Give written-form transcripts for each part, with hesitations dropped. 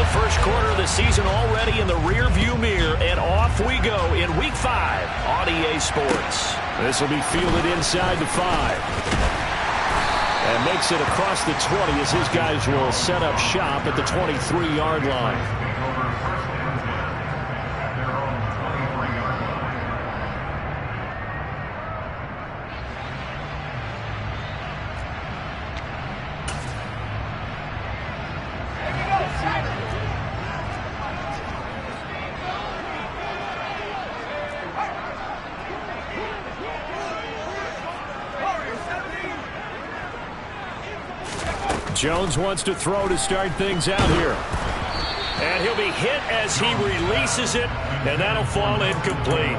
The first quarter of the season already in the rear-view mirror, and off we go in Week 5 on EA Sports. This will be fielded inside the 5. And makes it across the 20 as his guys will set up shop at the 23-yard line. Jones wants to throw to start things out here. And he'll be hit as he releases it, and that'll fall incomplete.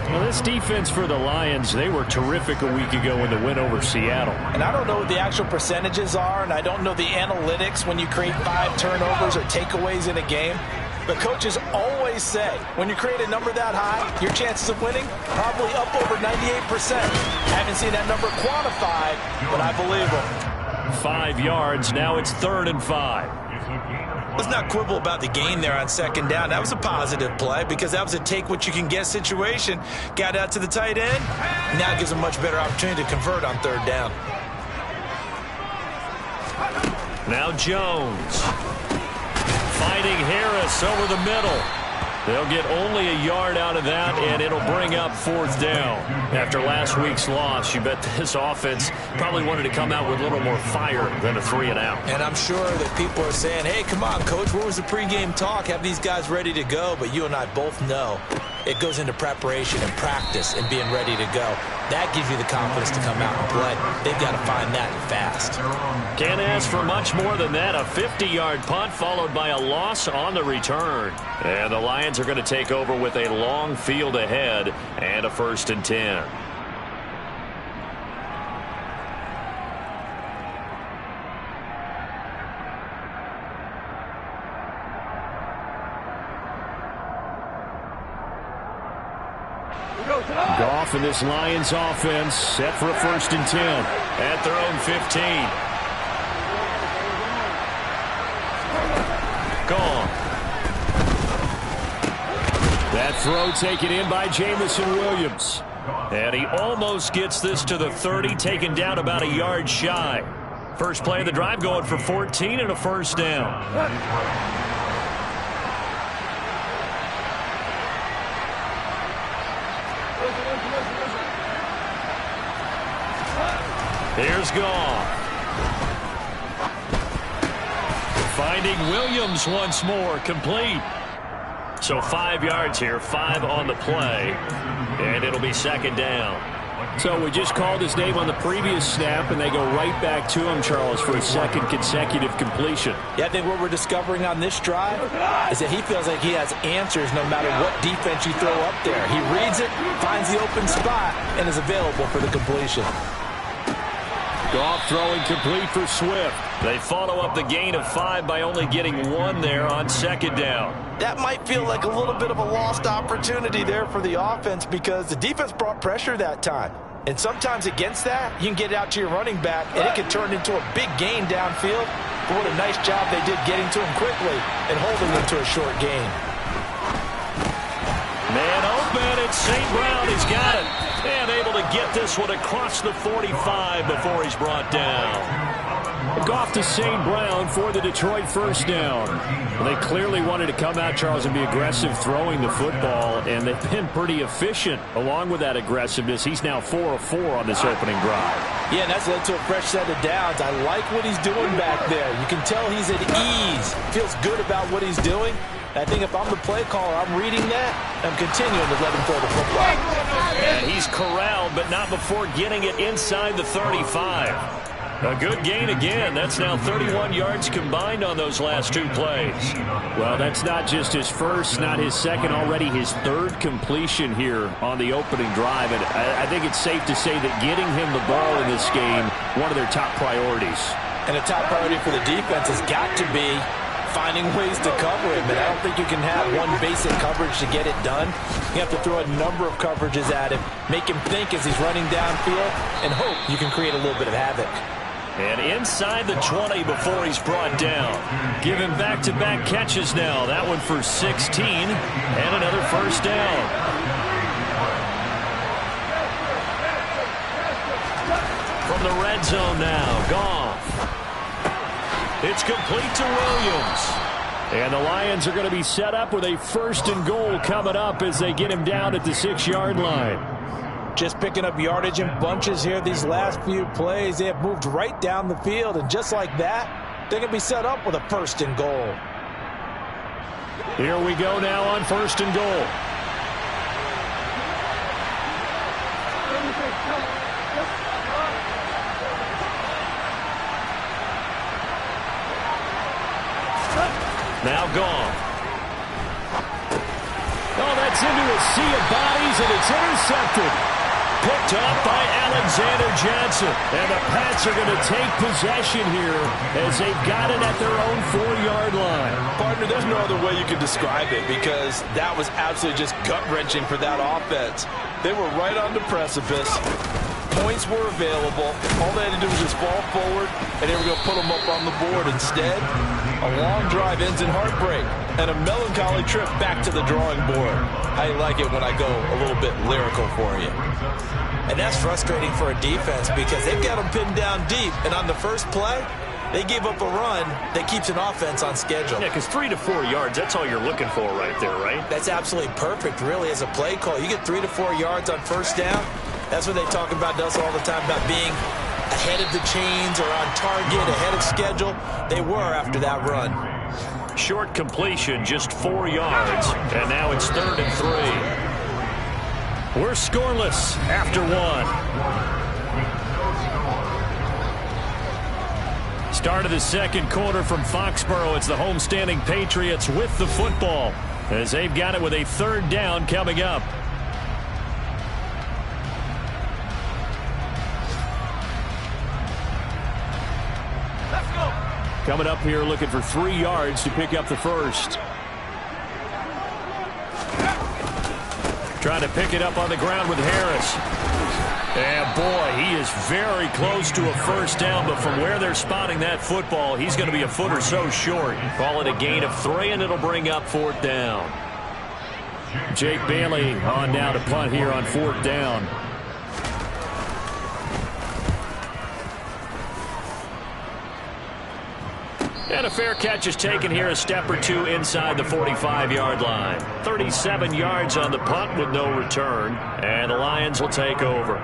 Well, this defense for the Lions, they were terrific a week ago in the win over Seattle. And I don't know what the actual percentages are, and I don't know the analytics when you create 5 turnovers or takeaways in a game. But coaches always say, when you create a number that high, your chances of winning probably up over 98%. Haven't seen that number quantified, but I believe them. 5 yards. Now it's 3rd and 5. Let's not quibble about the gain there on 2nd down. That was a positive play because that was a take-what-you-can-get situation. Got out to the tight end. Now it gives them a much better opportunity to convert on 3rd down. Now Jones. Finding Harris over the middle. They'll get only a yard out of that, and it'll bring up 4th down. After last week's loss, you bet this offense probably wanted to come out with a little more fire than a 3-and-out. And I'm sure that people are saying, hey, come on, Coach, where was the pregame talk? Have these guys ready to go? But you and I both know it goes into preparation and practice and being ready to go. That gives you the confidence to come out and play. They've got to find that fast. Can't ask for much more than that. A 50-yard punt followed by a loss on the return. And the Lions are going to take over with a long field ahead and a 1st and 10. Goff and this Lions offense set for a 1st and 10 at their own 15. Gone. That throw taken in by Jamison Williams. And he almost gets this to the 30, taken down about a yard shy. First play of the drive going for 14 and a 1st down. Here's Goff. Finding Williams once more, complete. So 5 yards here, 5 on the play, and it'll be 2nd down. So we just called his name on the previous snap, and they go right back to him, Charles, for a 2nd consecutive completion. Yeah, I think what we're discovering on this drive is that he feels like he has answers no matter what defense you throw up there. He reads it, finds the open spot, and is available for the completion. Goff throwing complete for Swift. They follow up the gain of 5 by only getting 1 there on 2nd down. That might feel like a little bit of a lost opportunity there for the offense because the defense brought pressure that time. And sometimes against that, you can get it out to your running back, and it can turn into a big gain downfield. But what a nice job they did getting to him quickly and holding him to a short gain. Man open, it's St. Brown. He's got it. And able to get this one across the 45 before he's brought down. Goff to St. Brown for the Detroit 1st down. Well, they clearly wanted to come out, Charles, and be aggressive throwing the football, and they've been pretty efficient along with that aggressiveness. He's now 4 of 4 on this opening drive. Yeah, and that's led to a fresh set of downs. I like what he's doing back there. You can tell he's at ease. Feels good about what he's doing. I think if I'm the play caller, I'm reading that. I'm continuing to let him throw the football. And he's corralled, but not before getting it inside the 35. A good gain again. That's now 31 yards combined on those last 2 plays. Well, that's not just his first, not his second, already his 3rd completion here on the opening drive. And I think it's safe to say that getting him the ball in this game, one of their top priorities. And a top priority for the defense has got to be finding ways to cover him. And I don't think you can have one basic coverage to get it done. You have to throw a number of coverages at him, make him think as he's running downfield, and hope you can create a little bit of havoc. And inside the 20 before he's brought down. Giving back-to-back catches now. That one for 16 and another first down. From the red zone now, Goff. It's complete to Williams. And the Lions are going to be set up with a 1st and goal coming up as they get him down at the 6-yard line. Just picking up yardage in bunches here these last few plays. They have moved right down the field, and just like that, they're going to be set up with a 1st and goal. Here we go now on 1st and goal. Now Goff. Oh, that's into a sea of bodies, and it's intercepted. Picked up by Alexander Johnson. And the Pats are going to take possession here as they've got it at their own 4-yard line. Partner, there's no other way you could describe it because that was absolutely just gut-wrenching for that offense. They were right on the precipice. Points were available. All they had to do was just fall forward, and they were going to put them up on the board. Instead, a long drive ends in heartbreak and a melancholy trip back to the drawing board. I like it when I go a little bit lyrical for you. And that's frustrating for a defense because they've got them pinned down deep, and on the first play, they gave up a run that keeps an offense on schedule. Yeah, because 3 to 4 yards, that's all you're looking for right there, right? That's absolutely perfect, really, as a play call. You get 3 to 4 yards on first down. That's what they talk about us all the time, about being ahead of the chains or on target, ahead of schedule. They were after that run. Short completion, just 4 yards, and now it's 3rd and 3. We're scoreless after 1. Start of the second quarter from Foxborough. It's the homestanding Patriots with the football as they've got it with a 3rd down coming up. Coming up here looking for 3 yards to pick up the first. Trying to pick it up on the ground with Harris. And boy, he is very close to a first down, but from where they're spotting that football, he's going to be a foot or so short. Call it a gain of 3, and it'll bring up 4th down. Jake Bailey on now to punt here on 4th down. And a fair catch is taken here, a step or 2 inside the 45-yard line. 37 yards on the punt with no return, and the Lions will take over.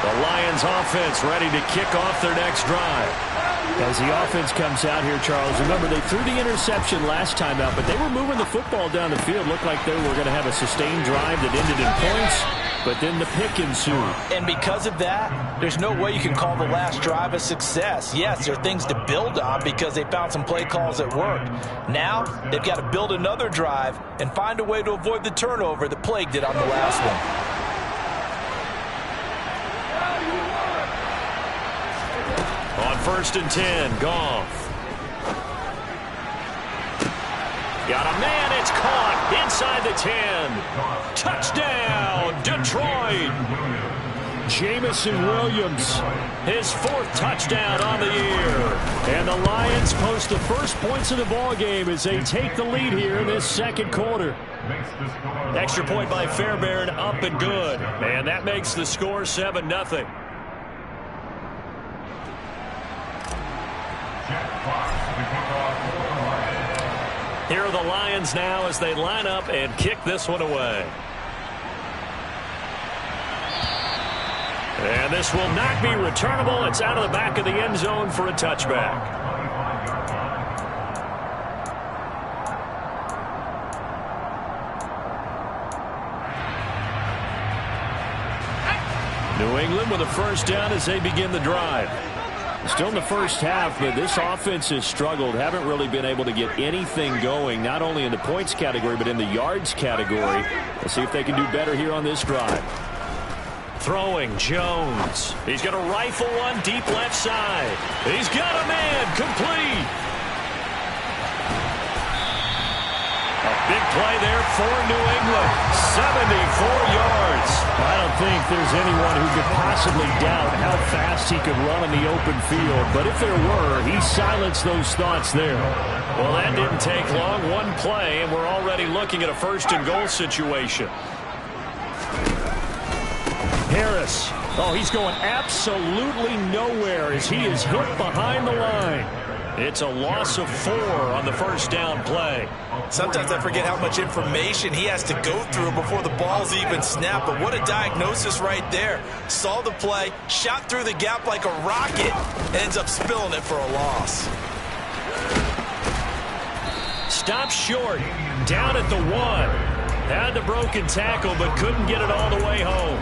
The Lions offense ready to kick off their next drive. As the offense comes out here, Charles, remember they threw the interception last time out, but they were moving the football down the field. Looked like they were going to have a sustained drive that ended in points. But then the pick ensued. And because of that, there's no way you can call the last drive a success. Yes, there are things to build on because they found some play calls that worked. Now, they've got to build another drive and find a way to avoid the turnover that plagued it on the last one. On 1st and 10, Goff. Got a man, it's caught inside the 10. Touchdown, Detroit. Jamison Williams, his 4th touchdown on the year. And the Lions post the first points of the ball game as they take the lead here in this second quarter. Extra point by Fairbairn, up and good. And that makes the score 7-0. Here are the Lions now as they line up and kick this one away. And this will not be returnable. It's out of the back of the end zone for a touchback. New England with a first down as they begin the drive. Still in the first half, but this offense has struggled. Haven't really been able to get anything going, not only in the points category, but in the yards category. Let's see if they can do better here on this drive. Throwing, Jones. He's going to rifle one deep left side. He's got a man, complete. A Big play there for New England. 74 yards. I don't think there's anyone who could possibly doubt how fast he could run in the open field. But if there were, he silenced those thoughts there. Well, that didn't take long. One play, and we're already looking at a first-and-goal situation. Harris. Oh, he's going absolutely nowhere as he is hit behind the line. It's a loss of 4 on the first down play. Sometimes I forget how much information he has to go through before the ball's even snapped. But what a diagnosis right there. Saw the play, shot through the gap like a rocket, ends up spilling it for a loss. Stop short, down at the 1. Had the broken tackle, but couldn't get it all the way home.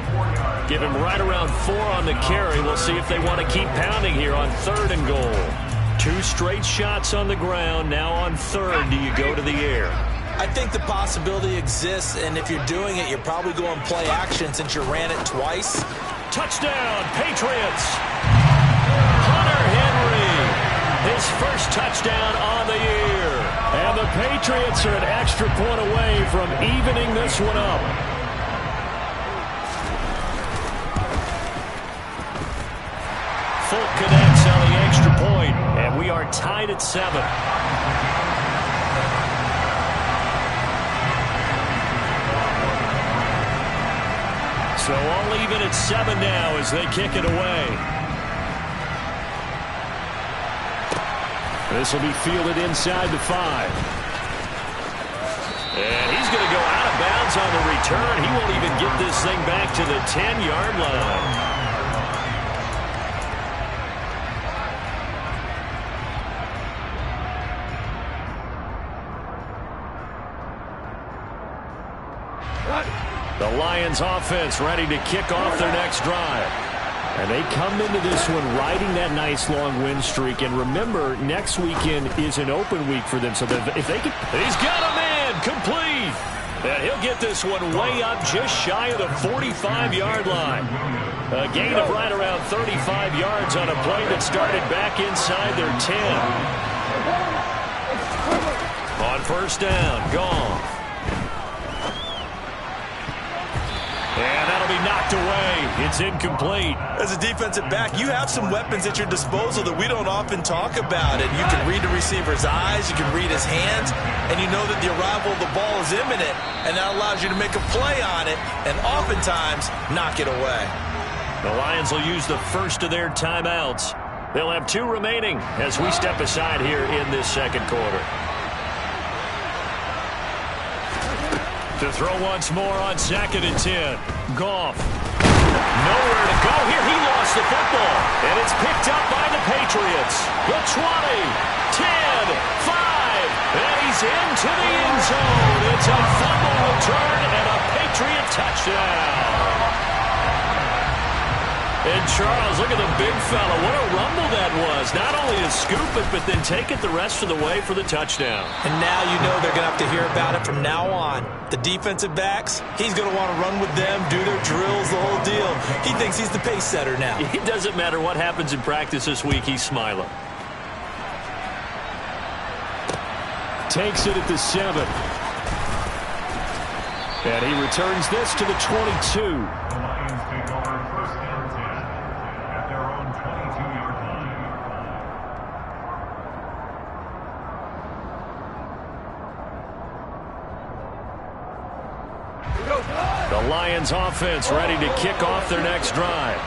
Give him right around 4 on the carry. We'll see if they want to keep pounding here on 3rd and goal. 2 straight shots on the ground. Now on 3rd, do you go to the air? I think the possibility exists, and if you're doing it, you're probably going play action since you ran it twice. Touchdown, Patriots! Hunter Henry, his first touchdown on the year. And the Patriots are an extra point away from evening this one up. Folk connects on the extra point, and we are tied at 7. So all even at 7 now as they kick it away. This will be fielded inside the 5. And he's going to go out of bounds on the return. He won't even get this thing back to the 10-yard line. The Lions offense ready to kick off their next drive. And they come into this one riding that nice long win streak. And remember, next weekend is an open week for them. So if they can... He's got a man complete. And he'll get this one way up just shy of the 45-yard line. A gain of right around 35 yards on a play that started back inside their 10. On first down, gone. And that'll be knocked away. It's incomplete. As a defensive back, you have some weapons at your disposal that we don't often talk about. And you can read the receiver's eyes, you can read his hands, and you know that the arrival of the ball is imminent, and that allows you to make a play on it and oftentimes knock it away. The Lions will use the first of their timeouts. They'll have 2 remaining as we step aside here in this second quarter. To throw once more on 2nd and 10. Goff. Nowhere to go here. He lost the football. And it's picked up by the Patriots. The 20, 10, 5. And he's into the end zone. It's a fumble return and a Patriot touchdown. And Charles, look at the big fella. What a rumble that was. Not only to scoop it, but then take it the rest of the way for the touchdown. And now you know they're going to have to hear about it from now on. The defensive backs, he's going to want to run with them, do their drills, the whole deal. He thinks he's the pace setter now. It doesn't matter what happens in practice this week. He's smiling. Takes it at the 7. And he returns this to the 22. The Lions offense ready to kick off their next drive.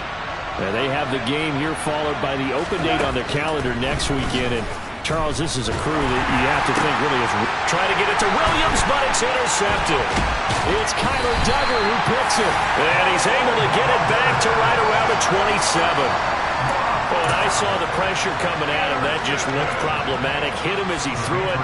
And they have the game here followed by the open date on their calendar next weekend. And Charles, this is a crew that you have to think really is trying to get it to Williams, but it's intercepted. It's Kyler Duggar who picks it. And he's able to get it back to right around the 27. When I saw the pressure coming at him, that just looked problematic. Hit him as he threw it,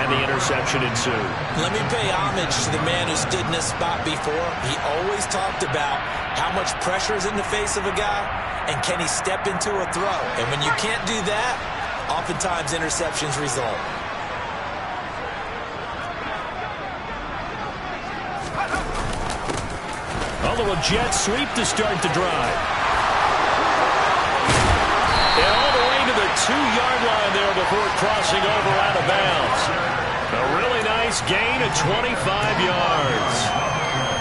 and the interception ensued. Let me pay homage to the man who stood in this spot before. He always talked about how much pressure is in the face of a guy, and can he step into a throw. And when you can't do that, oftentimes interceptions result. A little jet sweep to start the drive. And all the way to the 2-yard line there before crossing over out of bounds. A really nice gain of 25 yards.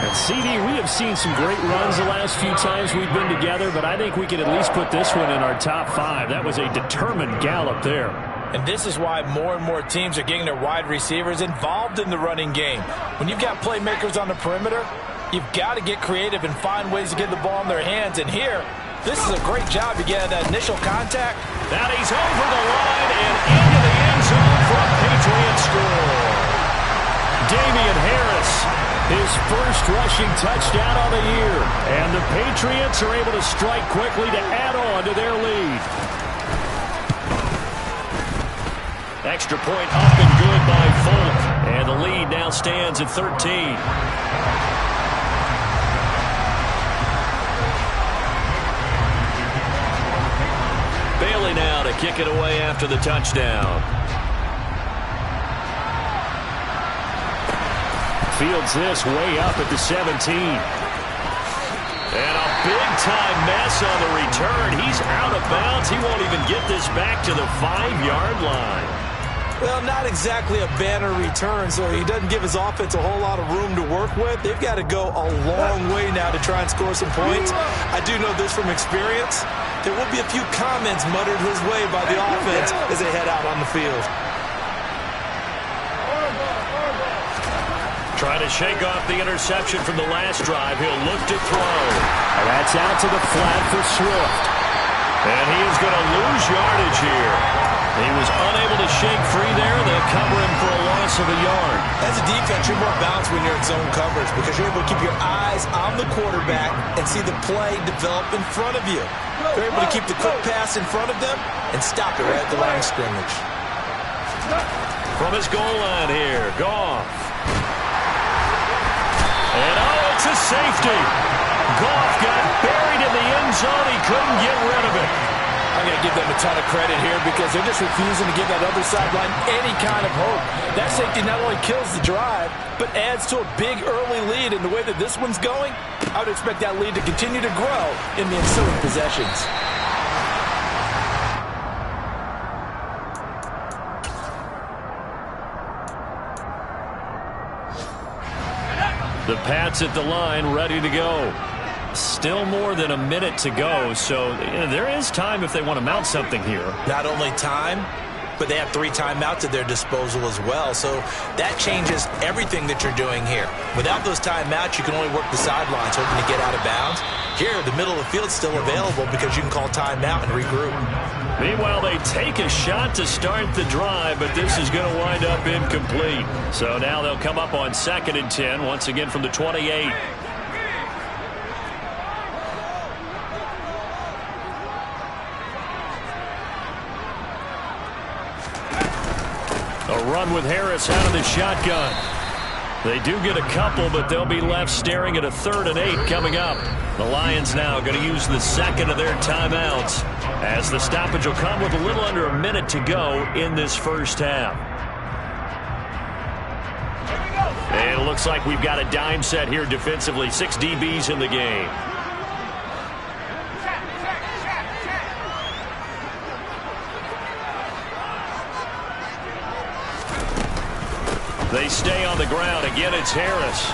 And CD, we have seen some great runs the last few times we've been together, but I think we can at least put this one in our top 5. That was a determined gallop there. And this is why more and more teams are getting their wide receivers involved in the running game. When you've got playmakers on the perimeter, you've got to get creative and find ways to get the ball in their hands. And here, this is a great job to get that initial contact. Now he's over the line and into the end zone for a Patriot score. Damian Harris, his first rushing touchdown on the year. And the Patriots are able to strike quickly to add on to their lead. Extra point up and good by Folk. And the lead now stands at 13. Bailey now to kick it away after the touchdown. Fields this way up at the 17. And a big-time mess on the return. He's out of bounds. He won't even get this back to the 5-yard line. Well, not exactly a banner return, so he doesn't give his offense a whole lot of room to work with. They've got to go a long way now to try and score some points. I do know this from experience. There will be a few comments muttered his way by the offense as they head out on the field. Trying to shake off the interception from the last drive. He'll look to throw. That's out to the flat for Swift. And he is going to lose yardage here. He was unable to shake free there. They'll cover him for a loss of a yard. As a defense, you're more balanced when you're in zone coverage because you're able to keep your eyes on the quarterback and see the play develop in front of you. They're able to keep the quick pass in front of them and stop it right at the line of scrimmage. From his goal line here, Goff. And oh, it's a safety. Goff got buried in the end zone. He couldn't get rid of it. I'm going to give them a ton of credit here because they're just refusing to give that other sideline any kind of hope. That safety not only kills the drive, but adds to a big early lead. In the way that this one's going, I would expect that lead to continue to grow in the ensuing possessions. The Pats at the line, ready to go. Still more than a minute to go, so there is time if they want to mount something here. Not only time, but they have 3 timeouts at their disposal as well, so that changes everything that you're doing here. Without those timeouts, you can only work the sidelines, hoping to get out of bounds. Here, the middle of the field's still available because you can call timeout and regroup. Meanwhile, they take a shot to start the drive, but this is going to wind up incomplete. So now they'll come up on 2nd and 10, once again from the 28. A run with Harris out of the shotgun. They do get a couple, but they'll be left staring at a 3rd and 8 coming up. The Lions now going to use the second of their timeouts as the stoppage will come with a little under a minute to go in this first half. And it looks like we've got a dime set here defensively. 6 DBs in the game. They stay on the ground. Again, it's Harris.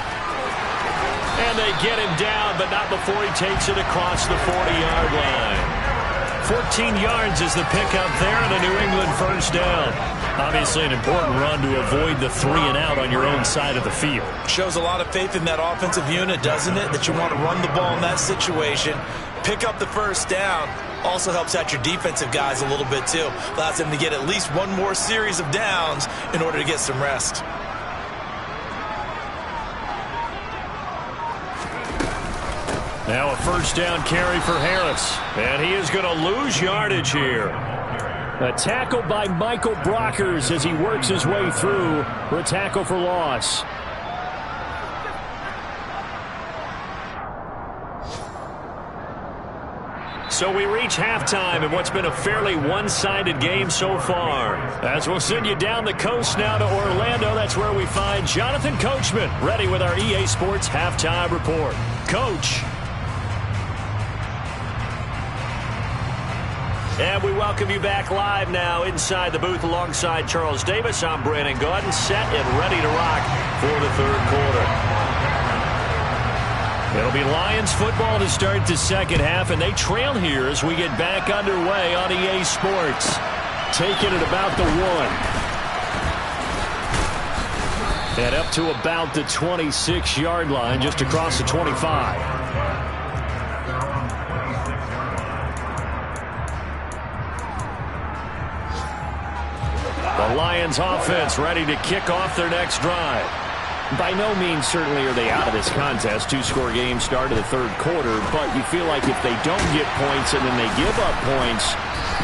And they get him down, but not before he takes it across the 40-yard line. 14 yards is the pickup there, and a New England first down. Obviously an important run to avoid the 3 and out on your own side of the field. Shows a lot of faith in that offensive unit, doesn't it? That you want to run the ball in that situation. Pick up the first down. Also helps out your defensive guys a little bit, too. Allows them to get at least one more series of downs in order to get some rest. Now a first down carry for Harris. And he is going to lose yardage here. A tackle by Michael Brockers as he works his way through for a tackle for loss. So we reach halftime in what's been a fairly one-sided game so far. As we'll send you down the coast now to Orlando, that's where we find Jonathan Coachman, ready with our EA Sports Halftime Report. Coach. And we welcome you back live now inside the booth alongside Charles Davis. I'm Brandon Gaudin, set and ready to rock for the third quarter. It'll be Lions football to start the second half, and they trail here as we get back underway on EA Sports. Taking it about the 1. And up to about the 26-yard line, just across the 25. The Lions offense ready to kick off their next drive. By no means certainly are they out of this contest. Two-score game start of the third quarter, but you feel like if they don't get points and then they give up points,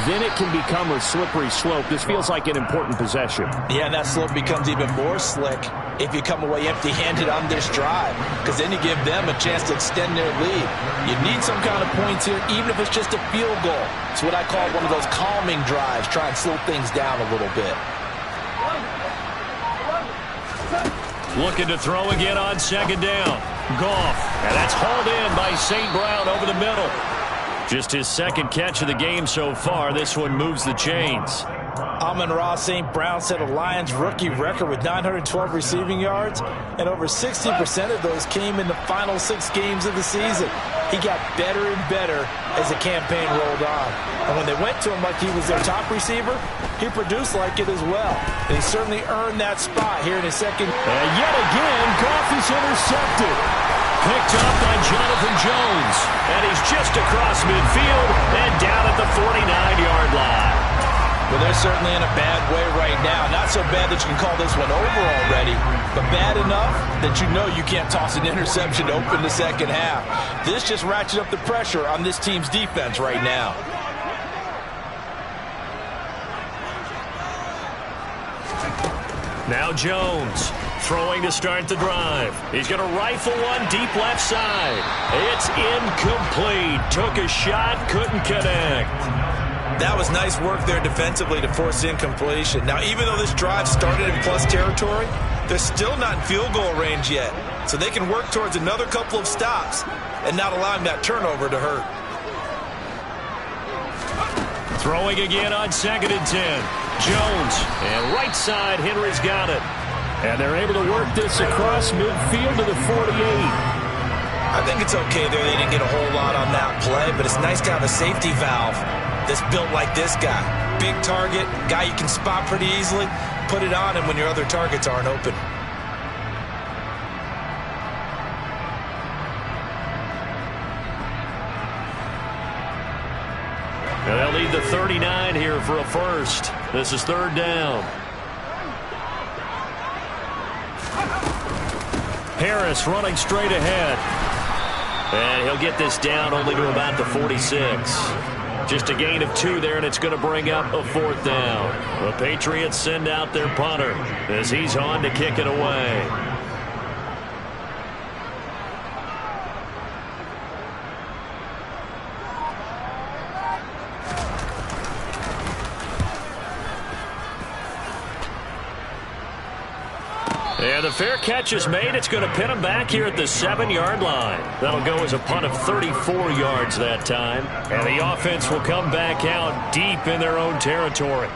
then it can become a slippery slope. This feels like an important possession. Yeah, and that slope becomes even more slick if you come away empty-handed on this drive, because then you give them a chance to extend their lead. You need some kind of points here, even if it's just a field goal. It's what I call one of those calming drives. Try and slow things down a little bit. Looking to throw again on second down. Goff. And that's hauled in by St. Brown over the middle. Just his second catch of the game so far. This one moves the chains. Amon-Ra St. Brown set a Lions rookie record with 912 receiving yards, and over 60% of those came in the final 6 games of the season. He got better and better as the campaign rolled on. And when they went to him like he was their top receiver, he produced like it as well. And he certainly earned that spot here in his second. And yet again, Goff is intercepted. Picked up by Jonathan Jones. And he's just across midfield and down at the 49-yard line. Well, they're certainly in a bad way right now. Not so bad that you can call this one over already, but bad enough that you know you can't toss an interception to open the second half. This just ratchets up the pressure on this team's defense right now. Now Jones throwing to start the drive. He's going to rifle one deep left side. It's incomplete. Took a shot, couldn't connect. That was nice work there defensively to force incompletion. Now, even though this drive started in plus territory, they're still not in field goal range yet. So they can work towards another couple of stops and not allowing that turnover to hurt. Throwing again on second and 10. Jones, and right side, Henry's got it. And they're able to work this across midfield to the 48. I think it's okay there. They didn't get a whole lot on that play, but it's nice to have a safety valve that's built like this guy. Big target, guy you can spot pretty easily. Put it on him when your other targets aren't open. They'll need the 39 here for a first. This is third down. Harris running straight ahead. And he'll get this down only to about the 46. Just a gain of 2 there, and it's going to bring up a fourth down. The Patriots send out their punter as he's on to kick it away. And the fair catch is made. It's going to pin him back here at the 7-yard line. That'll go as a punt of 34 yards that time. And the offense will come back out deep in their own territory.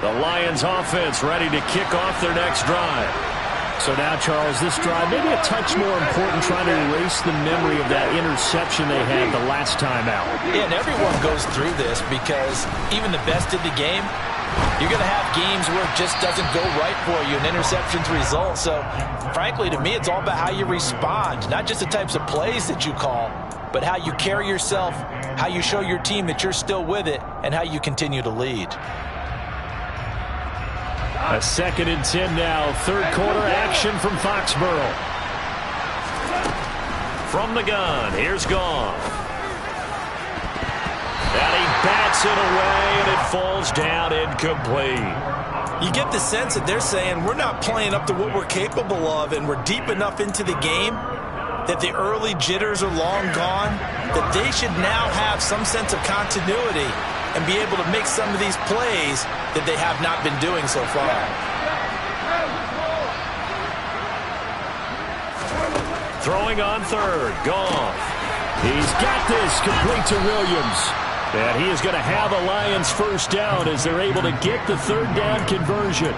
The Lions offense ready to kick off their next drive. So now, Charles, this drive maybe a touch more important, trying to erase the memory of that interception they had the last time out. Yeah, and everyone goes through this because even the best in the game, you're going to have games where it just doesn't go right for you, and interceptions result. So, frankly, to me, it's all about how you respond, not just the types of plays that you call, but how you carry yourself, how you show your team that you're still with it, and how you continue to lead. A 2nd and 10 now. Third quarter action from Foxborough. From the gun, here's Goff. And he bats it away, and it falls down incomplete. You get the sense that they're saying we're not playing up to what we're capable of, and we're deep enough into the game that the early jitters are long gone, that they should now have some sense of continuity and be able to make some of these plays that they have not been doing so far. Throwing on third. Goff. He's got this complete to Williams. And he is going to have a Lions first down as they're able to get the third down conversion.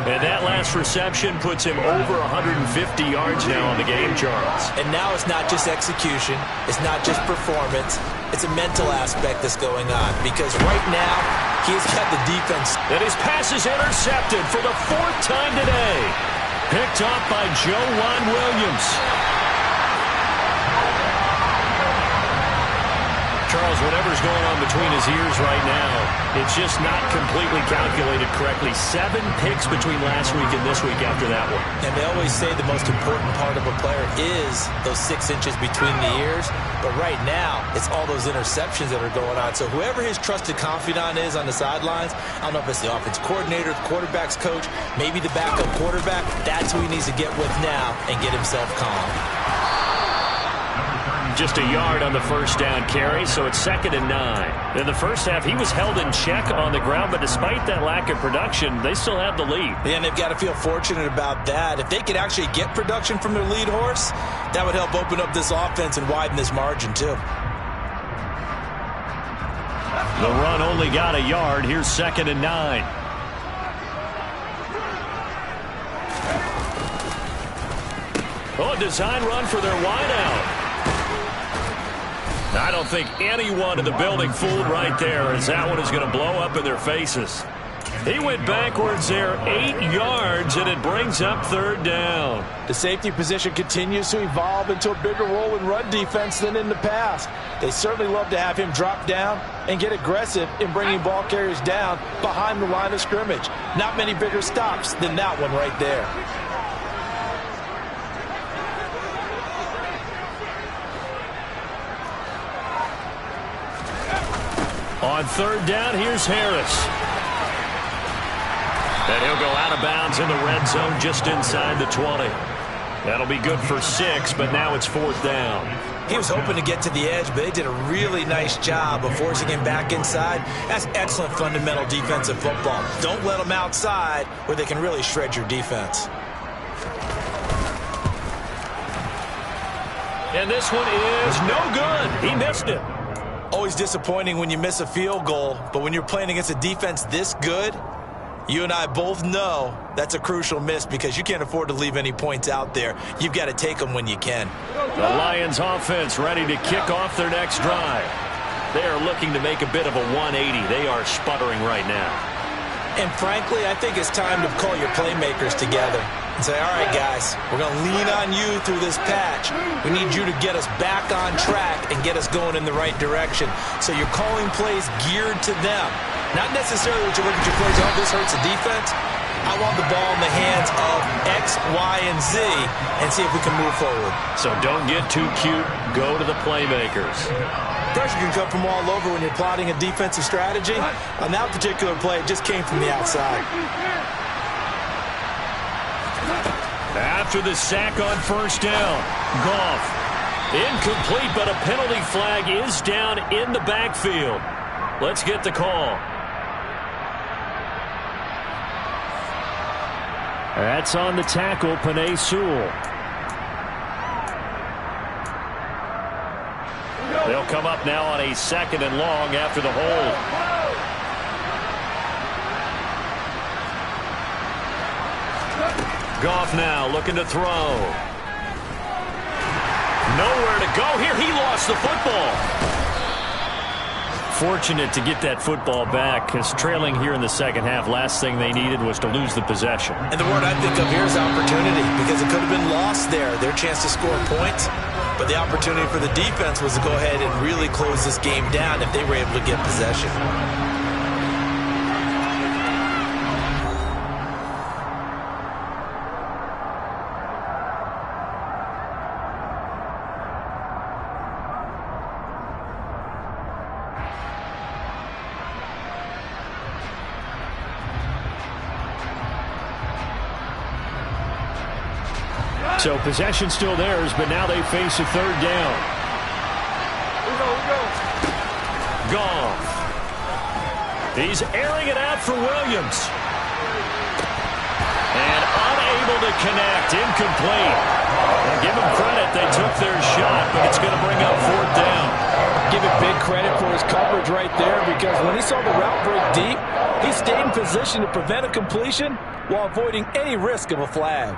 And that last reception puts him over 150 yards now on the game, Charles. And now it's not just execution. It's not just performance. It's a mental aspect that's going on. Because right now, he's got the defense. And his pass is intercepted for the 4th time today. Picked up by Juan Williams. Charles, whatever's going on between his ears right now, it's just not completely calculated correctly. 7 picks between last week and this week after that one. And they always say the most important part of a player is those 6 inches between the ears. But right now, it's all those interceptions that are going on. So whoever his trusted confidant is on the sidelines, I don't know if it's the offense coordinator, the quarterback's coach, maybe the backup quarterback, that's who he needs to get with now and get himself calm. Just a yard on the first down carry, so it's 2nd and 9. In the first half, he was held in check on the ground, but despite that lack of production, they still have the lead. And they've got to feel fortunate about that. If they could actually get production from their lead horse, that would help open up this offense and widen this margin, too. The run only got a yard. Here's 2nd and 9. Oh, a design run for their wideout. I don't think anyone in the building fooled right there, as that one is going to blow up in their faces. He went backwards there 8 yards, and it brings up 3rd down. The safety position continues to evolve into a bigger role in run defense than in the past. They certainly love to have him drop down and get aggressive in bringing ball carriers down behind the line of scrimmage. Not many bigger stops than that one right there. On 3rd down, here's Harris. And he'll go out of bounds in the red zone just inside the 20. That'll be good for 6, but now it's 4th down. He was hoping to get to the edge, but they did a really nice job of forcing him back inside. That's excellent fundamental defensive football. Don't let them outside where they can really shred your defense. And this one is no good. He missed it. Always disappointing when you miss a field goal, but when you're playing against a defense this good, you and I both know that's a crucial miss because you can't afford to leave any points out there. You've got to take them when you can. The Lions offense ready to kick off their next drive. They are looking to make a bit of a 180. They are sputtering right now. And frankly, I think it's time to call your playmakers together and say, all right, guys, we're going to lean on you through this patch. We need you to get us back on track and get us going in the right direction. So you're calling plays geared to them. Not necessarily what you look at your plays, oh, this hurts the defense. I want the ball in the hands of X, Y, and Z and see if we can move forward. So don't get too cute. Go to the playmakers. Pressure can come from all over when you're plotting a defensive strategy. On that particular play, it just came from the outside. After the sack on 1st down, Goff. Incomplete, but a penalty flag is down in the backfield. Let's get the call. That's on the tackle, Penei Sewell. They'll come up now on a 2nd and long after the hold. Goff now looking to throw. Nowhere to go here. He lost the football. Fortunate to get that football back, because trailing here in the 2nd half, last thing they needed was to lose the possession. And the word I think of here is opportunity, because it could have been lost there, their chance to score points. But the opportunity for the defense was to go ahead and really close this game down if they were able to get possession. So possession still theirs, but now they face a 3rd down. Goff. He's airing it out for Williams. And Unable to connect. Incomplete. Well, give them credit. They took their shot, but it's going to bring up fourth down. Give it big credit for his coverage right there, because when he saw the route break deep, he stayed in position to prevent a completion while avoiding any risk of a flag.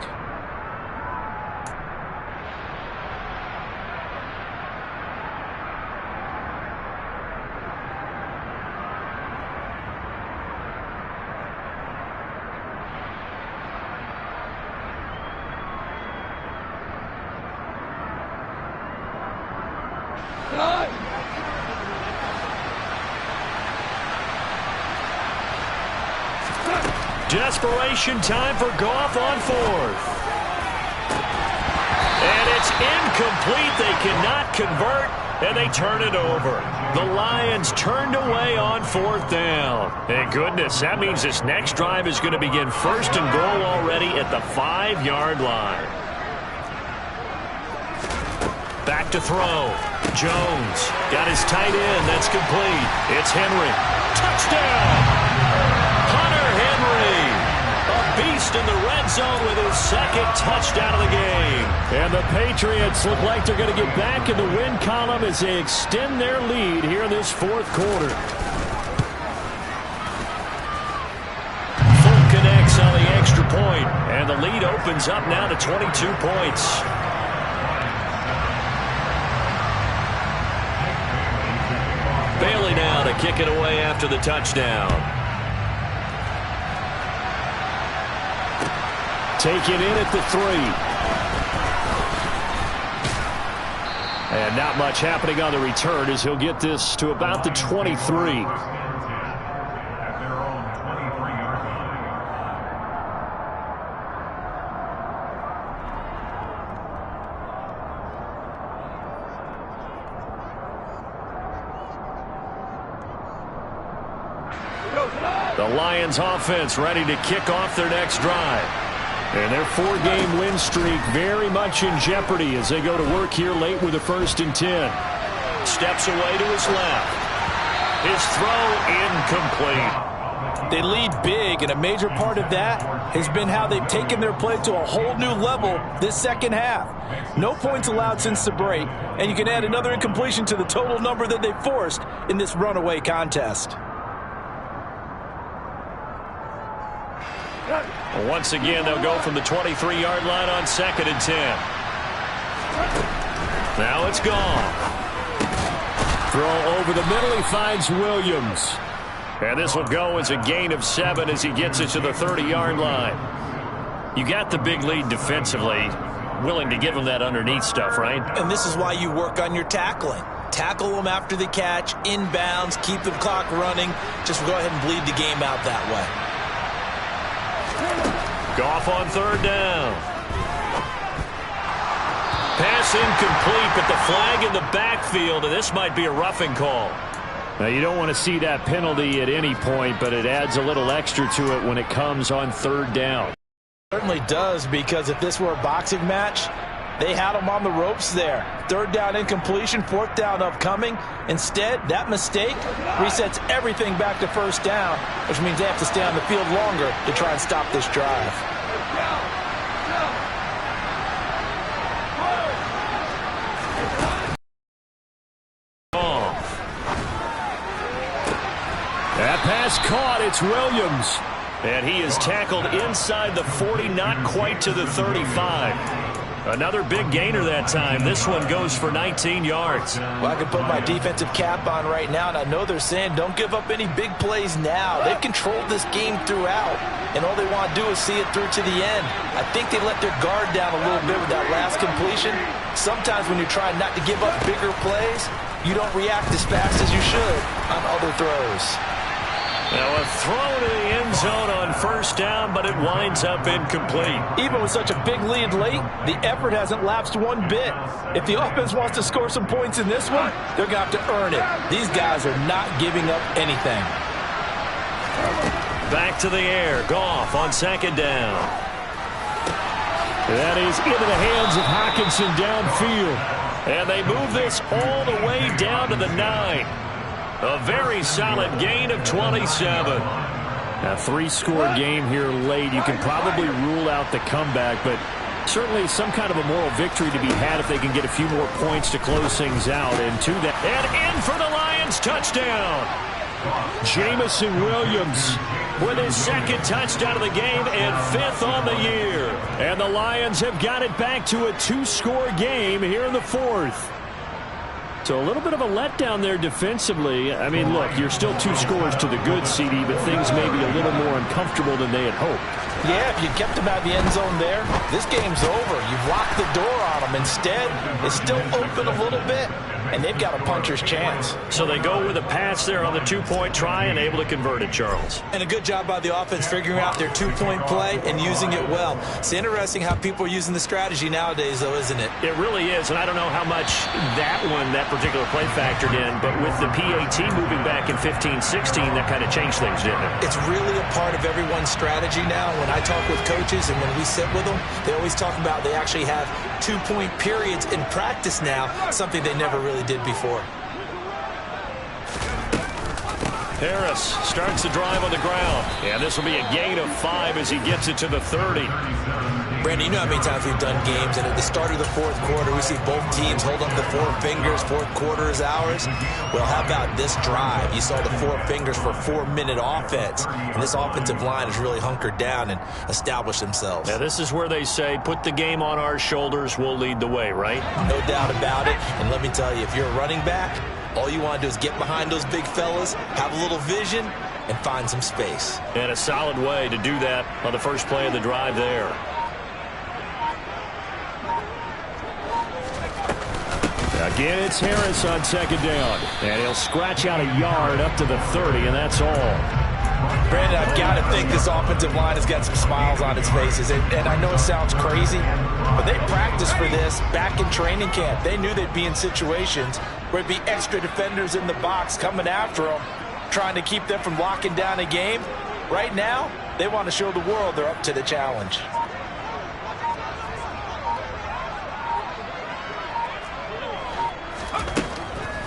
Desperation time for Goff on fourth. And it's incomplete. They cannot convert, and they turn it over. The Lions turned away on fourth down. Thank goodness, that means this next drive is going to begin first and goal already at the 5-yard line. Back to throw. Jones got his tight end. That's complete. It's Henry. Touchdown! Beast in the red zone with his second touchdown of the game. And the Patriots look like they're going to get back in the win column as they extend their lead here in this fourth quarter. Full connects on the extra point, and the lead opens up now to 22 points. Bailey now to kick it away after the touchdown. Taken in at the 3. And not much happening on the return as he'll get this to about the 23. The Lions offense ready to kick off their next drive. And their 4-game win streak very much in jeopardy as they go to work here late with a 1st and 10. Steps away to his left. His throw incomplete. They lead big, and a major part of that has been how they've taken their play to a whole new level this second half. No points allowed since the break, and you can add another incompletion to the total number that they forced in this runaway contest. Once again, they'll go from the 23-yard line on 2nd and 10. Now it's gone. Throw over the middle. He finds Williams. And this will go as a gain of 7 as he gets it to the 30-yard line. You got the big lead defensively. Willing to give him that underneath stuff, right? And this is why you work on your tackling. Tackle them after the catch, inbounds, keep the clock running. Just go ahead and bleed the game out that way. Goff on 3rd down. Pass incomplete, but the flag in the backfield, and this might be a roughing call. Now, you don't want to see that penalty at any point, but it adds a little extra to it when it comes on 3rd down. It certainly does, because if this were a boxing match, they had him on the ropes there. 3rd down incompletion, 4th down upcoming. Instead, that mistake resets everything back to 1st down, which means they have to stay on the field longer to try and stop this drive. That pass caught. It's Williams. And he is tackled inside the 40, not quite to the 35. Another big gainer that time. This one goes for 19 yards. Well, I can put my defensive cap on right now, and I know they're saying don't give up any big plays now. They've controlled this game throughout, and all they want to do is see it through to the end. I think they let their guard down a little bit with that last completion. Sometimes when you're trying not to give up bigger plays, you don't react as fast as you should on other throws. Now a throw to the end zone on 1st down, but it winds up incomplete. Even with such a big lead late, the effort hasn't lapsed one bit. If the offense wants to score some points in this one, they're going to have to earn it. These guys are not giving up anything. Back to the air. Goff on 2nd down. That is into the hands of Hockenson downfield. And they move this all the way down to the 9. A very solid gain of 27. A three-score game here late. You can probably rule out the comeback, but certainly some kind of a moral victory to be had if they can get a few more points to close things out. And to that, and in for the Lions, touchdown. Jamison Williams with his second touchdown of the game and 5th on the year. And the Lions have got it back to a 2-score game here in the 4th. So a little bit of a letdown there defensively. I mean, look, you're still 2 scores to the good, CD, but things may be a little more uncomfortable than they had hoped. Yeah, if you kept them out of the end zone there, this game's over. You've locked the door on them. Instead, it's still open a little bit, and they've got a puncher's chance. So they go with a pass there on the 2-point try and able to convert it, Charles. And a good job by the offense figuring out their 2-point play and using it well. It's interesting how people are using the strategy nowadays, though, isn't it? It really is, and I don't know how much that particular play factored in, but with the PAT moving back in 15-16, that kind of changed things, didn't it? It's really a part of everyone's strategy now. When I talk with coaches and when we sit with them, they always talk about they actually have 2-point periods in practice now, something they never really did before. Harris starts the drive on the ground. Yeah, this will be a gain of 5 as he gets it to the 30. Brandon, you know how many times we've done games, and at the start of the 4th quarter, we see both teams hold up the 4 fingers, 4th quarter is ours. Well, how about this drive? You saw the 4 fingers for 4-minute offense, and this offensive line has really hunkered down and established themselves. Now, this is where they say, put the game on our shoulders, we'll lead the way, right? No doubt about it, and let me tell you, if you're a running back, all you want to do is get behind those big fellas, have a little vision, and find some space. And a solid way to do that on the first play of the drive there. Again, it's Harris on 2nd down. And he'll scratch out a yard up to the 30, and that's all. Brandon, I've got to think this offensive line has got some smiles on its faces. And I know it sounds crazy, but they practiced for this back in training camp. They knew they'd be in situations where it'd be extra defenders in the box coming after them, trying to keep them from locking down a game. Right now, they want to show the world they're up to the challenge.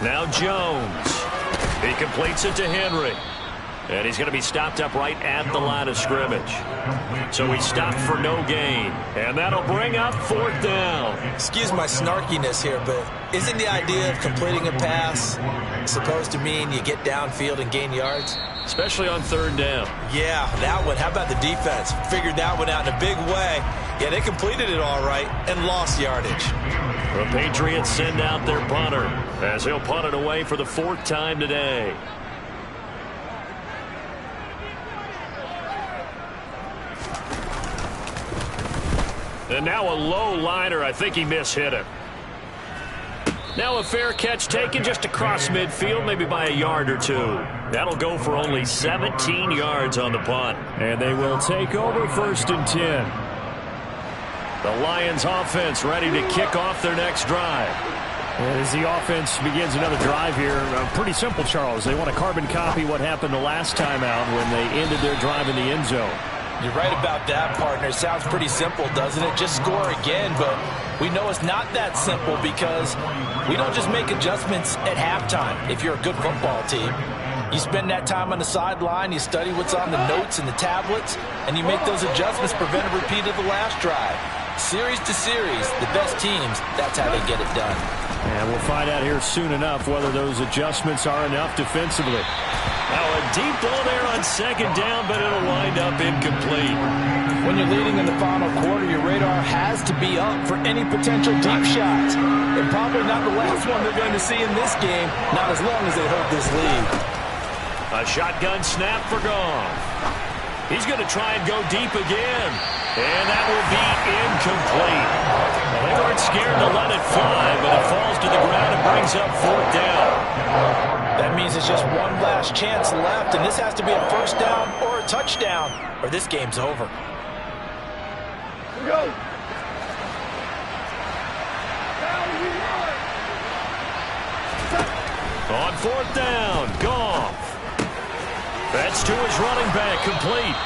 Now Jones. He completes it to Henry. And he's going to be stopped up right at the line of scrimmage. So he stopped for no gain. And that'll bring up 4th down. Excuse my snarkiness here, but isn't the idea of completing a pass supposed to mean you get downfield and gain yards? Especially on 3rd down. Yeah, that one. How about the defense? Figured that one out in a big way. Yeah, they completed it all right and lost yardage. The Patriots send out their punter as he'll punt it away for the 4th time today. And now a low liner. I think he mishit it. Now a fair catch taken just across midfield, maybe by a yard or 2. That'll go for only 17 yards on the punt. And they will take over 1st and 10. The Lions offense ready to kick off their next drive. As the offense begins another drive here, pretty simple, Charles. They want to carbon copy what happened the last time out when they ended their drive in the end zone. You're right about that, partner. It sounds pretty simple, doesn't it? Just score again, but we know it's not that simple because we don't just make adjustments at halftime if you're a good football team. You spend that time on the sideline, you study what's on the notes and the tablets, and you make those adjustments, prevent a repeat of the last drive. Series to series, the best teams, that's how they get it done. And we'll find out here soon enough whether those adjustments are enough defensively. Now a deep ball there on 2nd down, but it'll wind up incomplete. When you're leading in the final quarter, your radar has to be up for any potential deep shots. And probably not the last one they're going to see in this game, not as long as they hold this lead. A shotgun snap for Goff. He's going to try and go deep again. And that will be incomplete. Well, they weren't scared to let it fly, but it falls to the ground and brings up 4th down. That means it's just one last chance left, and this has to be a 1st down or a touchdown, or this game's over. Go. On 4th down, Goff. That's to his running back, complete.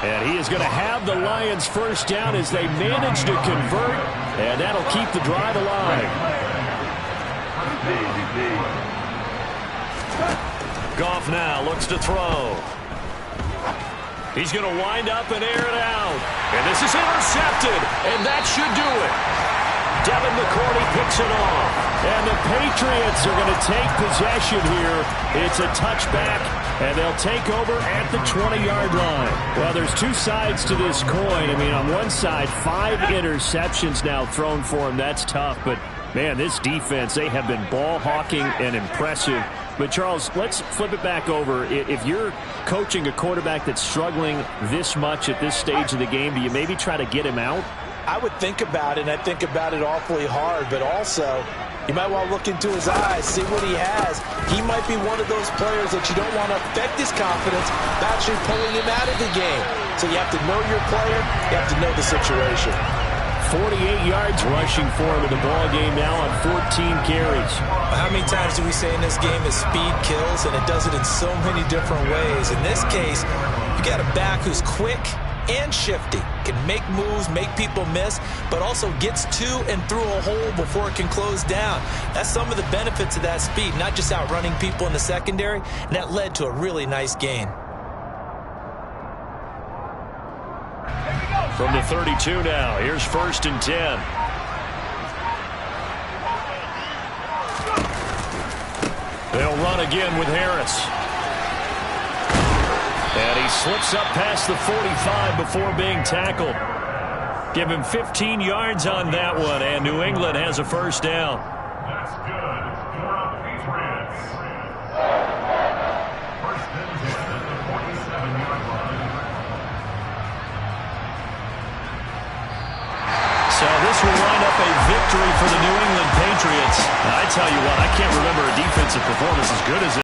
And he is going to have the Lions 1st down as they manage to convert, and that'll keep the drive alive. Goff now looks to throw. He's going to wind up and air it out. And this is intercepted, and that should do it. Devin McCourty picks it off. And the Patriots are going to take possession here. It's a touchback, and they'll take over at the 20-yard line. Well, there's two sides to this coin. I mean, on one side, 5 interceptions now thrown for him. That's tough, but, man, this defense, they have been ball hawking and impressive. But, Charles, let's flip it back over. If you're coaching a quarterback that's struggling this much at this stage of the game, do you maybe try to get him out? I would think about it, and I think about it awfully hard, but also you might want to look into his eyes, see what he has. He might be one of those players that you don't want to affect his confidence by actually pulling him out of the game. So you have to know your player, you have to know the situation. 48 yards rushing for him in the ball game now on 14 carries. How many times do we say in this game is speed kills, and it does it in so many different ways. In this case, you got a back who's quick and shifty, can make moves, make people miss, but also gets to and through a hole before it can close down. That's some of the benefits of that speed, not just outrunning people in the secondary, and that led to a really nice gain. From the 32 now, here's 1st and 10. They'll run again with Harris. And he slips up past the 45 before being tackled. Give him 15 yards on that one, and New England has a first down. That's good. Score on Patriots. First and 10 at the 47-yard line. So this will wind up a victory for the New England Patriots. I tell you what, I can't remember a defensive performance as good as